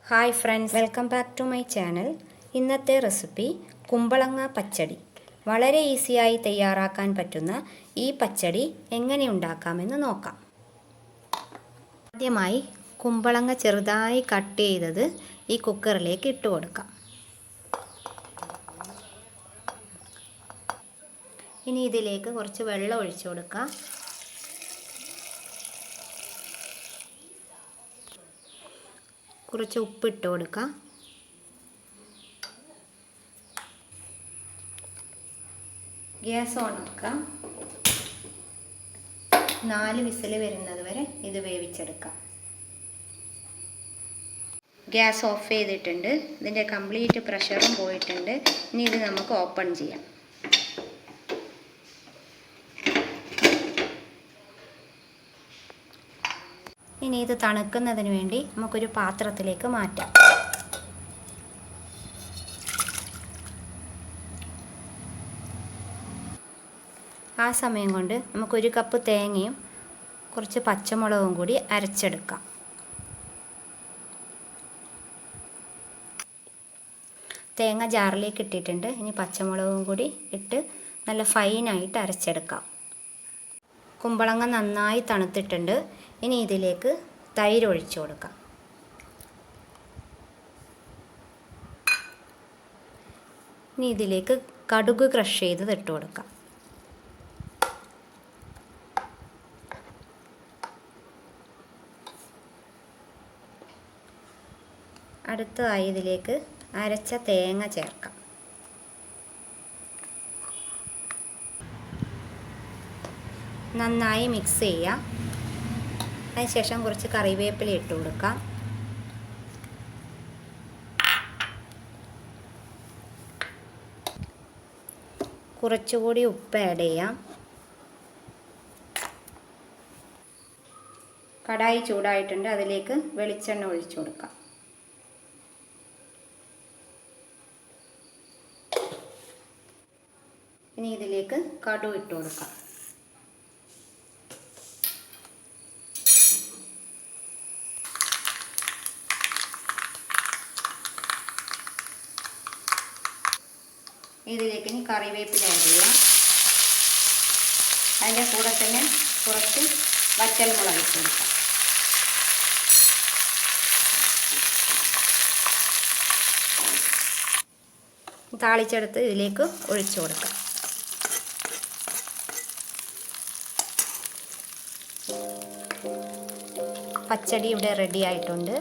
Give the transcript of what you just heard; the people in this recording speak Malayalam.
Hi friends, welcome back to my channel. ഇന്നത്തെ റെസിപ്പി കുമ്പളങ്ങ പച്ചടി. വളരെ ഈസിയായി തയ്യാറാക്കാൻ പറ്റുന്ന ഈ പച്ചടി എങ്ങനെ ഉണ്ടാക്കാമെന്ന് നോക്കാം. ആദ്യമായി കുമ്പളങ്ങ ചെറുതായി കട്ട് ചെയ്തത് ഈ കുക്കറിലേക്ക് ഇട്ട് കൊടുക്കാം. ഇനി ഇതിലേക്ക് കുറച്ച് വെള്ളം ഒഴിച്ചു കൊടുക്കാം. കുറച്ച് ഉപ്പിട്ട് കൊടുക്കാം. ഗ്യാസ് ഓൺ ആക്കാം. 4 വിസിൽ വരുന്നത് വരെ ഇത് വേവിച്ചെടുക്കാം. ഗ്യാസ് ഓഫ് ചെയ്തിട്ടുണ്ട്. ഇതിൻ്റെ കംപ്ലീറ്റ് പ്രഷറും പോയിട്ടുണ്ട്. ഇനി ഇത് നമുക്ക് ഓപ്പൺ ചെയ്യാം. ഇനി ഇത് തണുക്കുന്നതിന് വേണ്ടി നമുക്കൊരു പാത്രത്തിലേക്ക് മാറ്റാം. ആ സമയം കൊണ്ട് നമുക്കൊരു കപ്പ് തേങ്ങയും കുറച്ച് പച്ചമുളകും കൂടി അരച്ചെടുക്കാം. തേങ്ങ ജാറിലേക്ക് ഇട്ടിട്ടുണ്ട്. ഇനി പച്ചമുളകും കൂടി ഇട്ട് നല്ല ഫൈനായിട്ട് അരച്ചെടുക്കാം. കുമ്പളങ്ങ നന്നായി തണുത്തിട്ടുണ്ട്. ഇനി ഇതിലേക്ക് തൈര് ഒഴിച്ചു കൊടുക്കാം. ഇനി ഇതിലേക്ക് കടുക് ക്രഷ് ചെയ്തത് ഇട്ട് കൊടുക്കാം. അടുത്തതായി ഇതിലേക്ക് അരച്ച തേങ്ങ ചേർക്കാം. നന്നായി മിക്സ് ചെയ്യാം. അതിനുശേഷം കുറച്ച് കറിവേപ്പില ഇട്ട് കൊടുക്കാം. കുറച്ചുകൂടി ഉപ്പ് ആഡ് ചെയ്യാം. കടായി ചൂടായിട്ടുണ്ട്. അതിലേക്ക് വെളിച്ചെണ്ണ ഒഴിച്ചു കൊടുക്കാം. ഇനി ഇതിലേക്ക് കടുക് ഇട്ട് കൊടുക്കാം. ഇതിലേക്ക് ഇനി കറിവേപ്പില ആഡ് ചെയ്യാം. അതിൻ്റെ കൂടെ തന്നെ കുറച്ച് വറ്റൽമുളക് ഇട്ട് കൊടുക്കാം. താളിച്ചെടുത്ത് ഇതിലേക്ക് ഒഴിച്ചു കൊടുക്കാം. പച്ചടി ഇവിടെ റെഡി ആയിട്ടുണ്ട്.